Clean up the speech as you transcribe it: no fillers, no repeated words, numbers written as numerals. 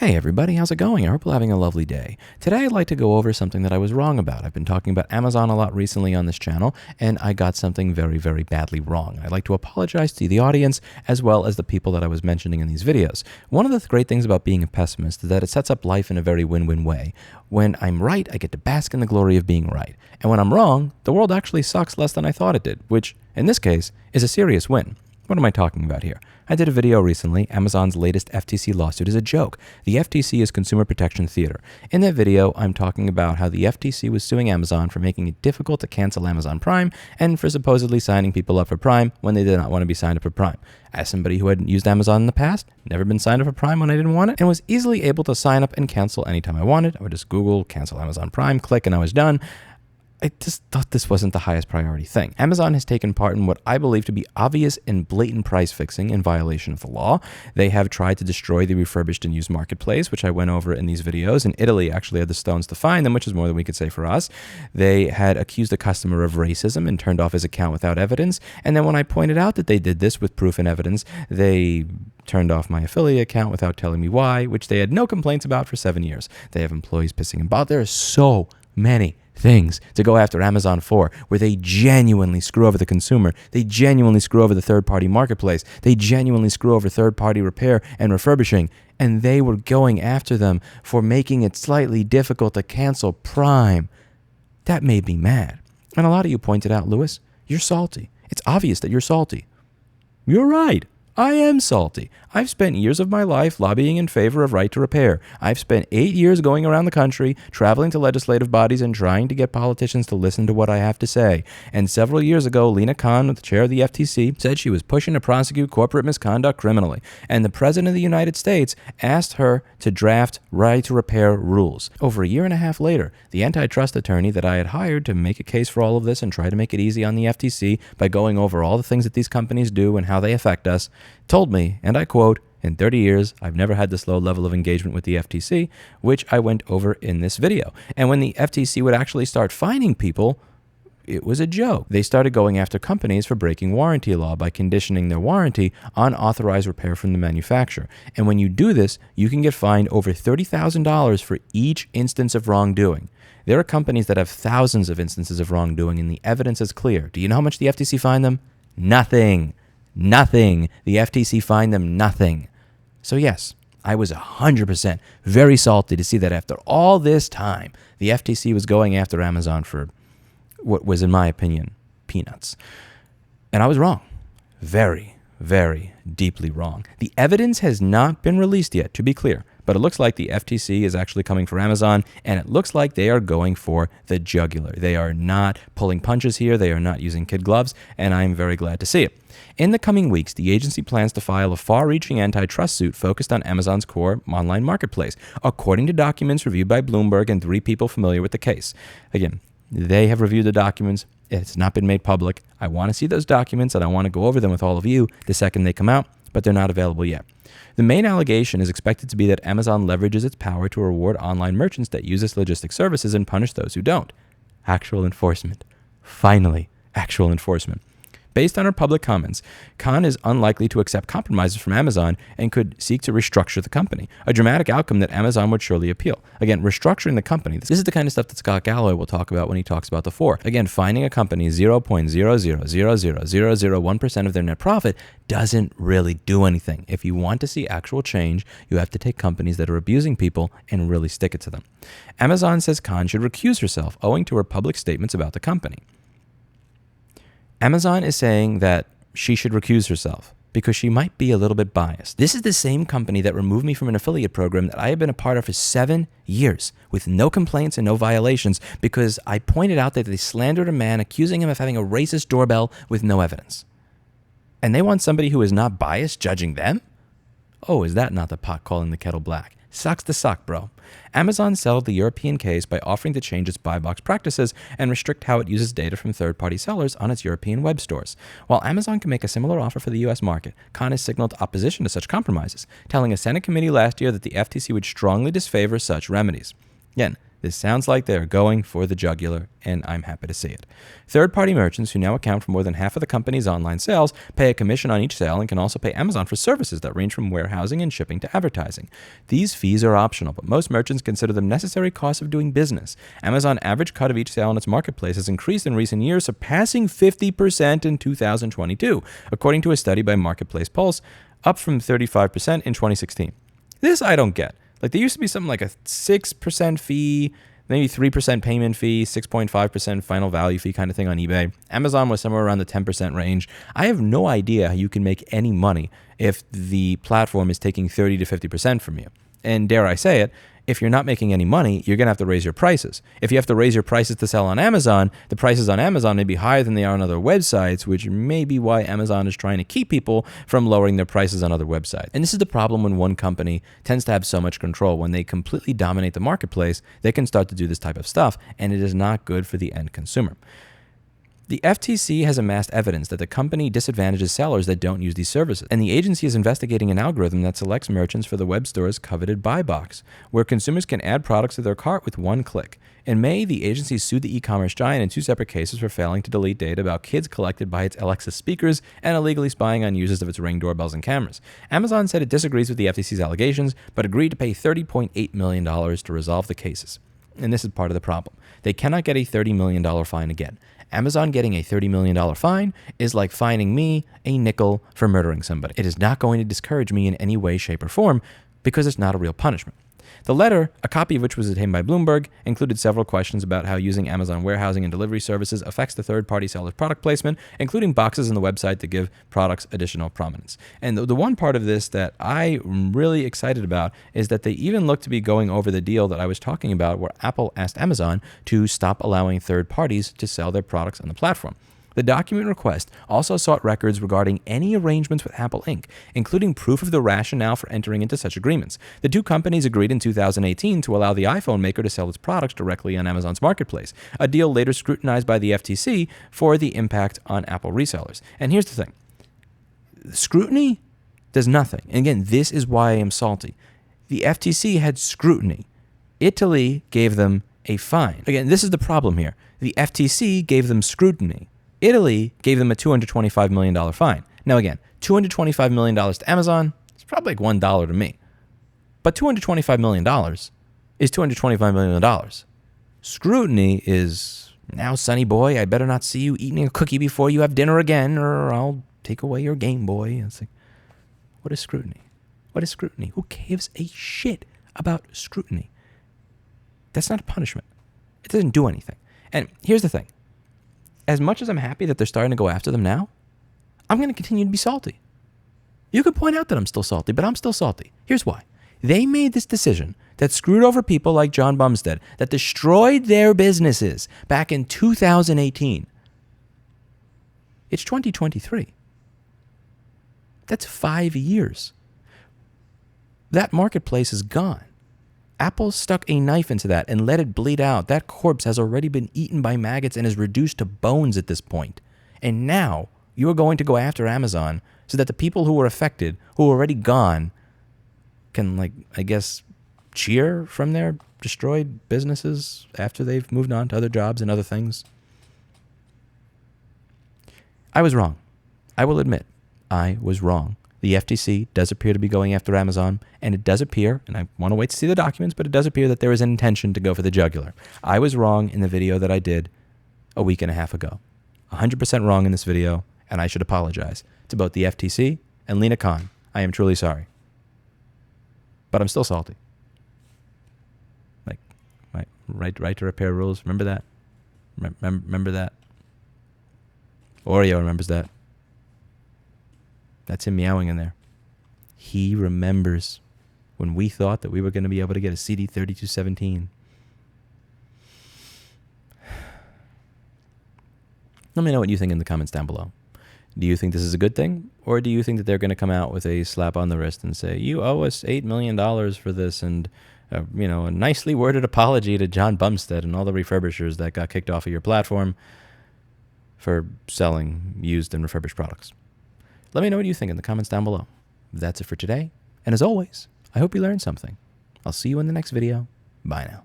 Hey everybody, how's it going? I hope you're having a lovely day. Today I'd like to go over something that I was wrong about. I've been talking about Amazon a lot recently on this channel, and I got something very, very badly wrong. I'd like to apologize to the audience as well as the people that I was mentioning in these videos. One of the great things about being a pessimist is that it sets up life in a very win-win way. When I'm right, I get to bask in the glory of being right. And when I'm wrong, the world actually sucks less than I thought it did, which, in this case, is a serious win. What am I talking about here? I did a video recently. Amazon's latest FTC lawsuit is a joke. The FTC is Consumer Protection Theater. In that video, I'm talking about how the FTC was suing Amazon for making it difficult to cancel Amazon Prime and for supposedly signing people up for Prime when they did not want to be signed up for Prime. As somebody who hadn't used Amazon in the past, never been signed up for Prime when I didn't want it, and was easily able to sign up and cancel anytime I wanted, I would just Google cancel Amazon Prime, click, and I was done. I just thought this wasn't the highest priority thing. Amazon has taken part in what I believe to be obvious and blatant price fixing in violation of the law. They have tried to destroy the refurbished and used marketplace, which I went over in these videos, and Italy actually had the stones to find them, which is more than we could say for us. They had accused a customer of racism and turned off his account without evidence, and then when I pointed out that they did this with proof and evidence, they turned off my affiliate account without telling me why, which they had no complaints about for 7 years. They have employees pissing about. There are so many things to go after Amazon for, where they genuinely screw over the consumer. They genuinely screw over the third-party marketplace. They genuinely screw over third-party repair and refurbishing. And they were going after them for making it slightly difficult to cancel Prime. That made me mad. And a lot of you pointed out, Lewis, you're salty. It's obvious that you're salty. You're right. I am salty. I've spent years of my life lobbying in favor of right to repair. I've spent 8 years going around the country, traveling to legislative bodies and trying to get politicians to listen to what I have to say. And several years ago, Lina Khan, the chair of the FTC, said she was pushing to prosecute corporate misconduct criminally. And the President of the United States asked her to draft right to repair rules. Over a year and a half later, the antitrust attorney that I had hired to make a case for all of this and try to make it easy on the FTC by going over all the things that these companies do and how they affect us, told me, and I quote, "In 30 years, I've never had this low level of engagement with the FTC," which I went over in this video. And when the FTC would actually start fining people, it was a joke. They started going after companies for breaking warranty law by conditioning their warranty on authorized repair from the manufacturer. And when you do this, you can get fined over $30,000 for each instance of wrongdoing. There are companies that have thousands of instances of wrongdoing, and the evidence is clear. Do you know how much the FTC fined them? Nothing. Nothing. The FTC fined them nothing. So yes, I was 100% very salty to see that after all this time, the FTC was going after Amazon for what was, in my opinion, peanuts. And I was wrong. Very, very deeply wrong. The evidence has not been released yet, to be clear, but it looks like the FTC is actually coming for Amazon, and it looks like they are going for the jugular. They are not pulling punches here. They are not using kid gloves, and I'm very glad to see it. In the coming weeks, the agency plans to file a far-reaching antitrust suit focused on Amazon's core online marketplace, according to documents reviewed by Bloomberg and 3 people familiar with the case. Again, they have reviewed the documents. It's not been made public. I want to see those documents, and I want to go over them with all of you the second they come out, but they're not available yet. The main allegation is expected to be that Amazon leverages its power to reward online merchants that use its logistics services and punish those who don't. Actual enforcement. Finally, actual enforcement. Based on her public comments, Khan is unlikely to accept compromises from Amazon and could seek to restructure the company, a dramatic outcome that Amazon would surely appeal. Again, restructuring the company. This is the kind of stuff that Scott Galloway will talk about when he talks about the 4. Again, finding a company 0.0000001% of their net profit doesn't really do anything. If you want to see actual change, you have to take companies that are abusing people and really stick it to them. Amazon says Khan should recuse herself owing to her public statements about the company. Amazon is saying that she should recuse herself because she might be a little bit biased. This is the same company that removed me from an affiliate program that I have been a part of for 7 years with no complaints and no violations because I pointed out that they slandered a man, accusing him of having a racist doorbell with no evidence. And they want somebody who is not biased judging them? Oh, is that not the pot calling the kettle black? Sucks to suck, bro. Amazon settled the European case by offering to change its buy box practices and restrict how it uses data from third-party sellers on its European web stores. While Amazon can make a similar offer for the U.S. market, Khan has signaled opposition to such compromises, telling a Senate committee last year that the FTC would strongly disfavor such remedies. Again, This sounds like they're going for the jugular, and I'm happy to see it. Third-party merchants, who now account for more than half of the company's online sales, pay a commission on each sale and can also pay Amazon for services that range from warehousing and shipping to advertising. These fees are optional, but most merchants consider them necessary costs of doing business. Amazon's average cut of each sale in its marketplace has increased in recent years, surpassing 50% in 2022, according to a study by Marketplace Pulse, up from 35% in 2016. This I don't get. Like, there used to be something like a 6% fee, maybe 3% payment fee, 6.5% final value fee kind of thing on eBay. Amazon was somewhere around the 10% range. I have no idea how you can make any money if the platform is taking 30 to 50% from you. And dare I say it, if you're not making any money, you're going to have to raise your prices. If you have to raise your prices to sell on Amazon, the prices on Amazon may be higher than they are on other websites, which may be why Amazon is trying to keep people from lowering their prices on other websites. And this is the problem when one company tends to have so much control. When they completely dominate the marketplace, they can start to do this type of stuff, and it is not good for the end consumer. The FTC has amassed evidence that the company disadvantages sellers that don't use these services, and the agency is investigating an algorithm that selects merchants for the web store's coveted buy box, where consumers can add products to their cart with one click. In May, the agency sued the e-commerce giant in 2 separate cases for failing to delete data about kids collected by its Alexa speakers and illegally spying on users of its Ring doorbells and cameras. Amazon said it disagrees with the FTC's allegations, but agreed to pay $30.8 million to resolve the cases. And this is part of the problem. They cannot get a $30 million fine again. Amazon getting a $30 million fine is like fining me a nickel for murdering somebody. It is not going to discourage me in any way, shape, or form because it's not a real punishment. The letter, a copy of which was obtained by Bloomberg, included several questions about how using Amazon warehousing and delivery services affects the third-party seller's product placement, including boxes on the website to give products additional prominence. And the one part of this that I'm really excited about is that they even look to be going over the deal that I was talking about where Apple asked Amazon to stop allowing third parties to sell their products on the platform. The document request also sought records regarding any arrangements with Apple Inc., including proof of the rationale for entering into such agreements. The two companies agreed in 2018 to allow the iPhone maker to sell its products directly on Amazon's marketplace, a deal later scrutinized by the FTC for the impact on Apple resellers. And here's the thing. Scrutiny does nothing. And again, this is why I am salty. The FTC had scrutiny. Italy gave them a fine. Again, this is the problem here. The FTC gave them scrutiny. Italy gave them a $225 million fine. Now again, $225 million to Amazon is probably like $1 to me. But $225 million is $225 million. Scrutiny is, now, sonny boy, I better not see you eating a cookie before you have dinner again, or I'll take away your Game Boy. It's like, what is scrutiny? What is scrutiny? Who gives a shit about scrutiny? That's not a punishment. It doesn't do anything. And here's the thing. As much as I'm happy that they're starting to go after them now, I'm going to continue to be salty. You could point out that I'm still salty, but I'm still salty. Here's why. They made this decision that screwed over people like John Bumstead, that destroyed their businesses back in 2018. It's 2023. That's 5 years. That marketplace is gone. Apple stuck a knife into that and let it bleed out. That corpse has already been eaten by maggots and is reduced to bones at this point. And now you are going to go after Amazon so that the people who were affected, who are already gone, can, like, I guess, cheer from their destroyed businesses after they've moved on to other jobs and other things. I was wrong. I will admit, I was wrong. The FTC does appear to be going after Amazon, and it does appear, and I want to wait to see the documents, but it does appear that there is an intention to go for the jugular. I was wrong in the video that I did a week and a half ago. 100% wrong in this video, and I should apologize to both the FTC and Lina Khan. I am truly sorry. But I'm still salty. Like, my right to repair rules, remember that? Remember that? Oreo remembers that. That's him meowing in there. He remembers when we thought that we were going to be able to get a CD3217. Let me know what you think in the comments down below. Do you think this is a good thing? Or do you think that they're going to come out with a slap on the wrist and say, you owe us $8 million for this, and a nicely worded apology to John Bumstead and all the refurbishers that got kicked off of your platform for selling used and refurbished products? Let me know what you think in the comments down below. That's it for today. And as always, I hope you learned something. I'll see you in the next video. Bye now.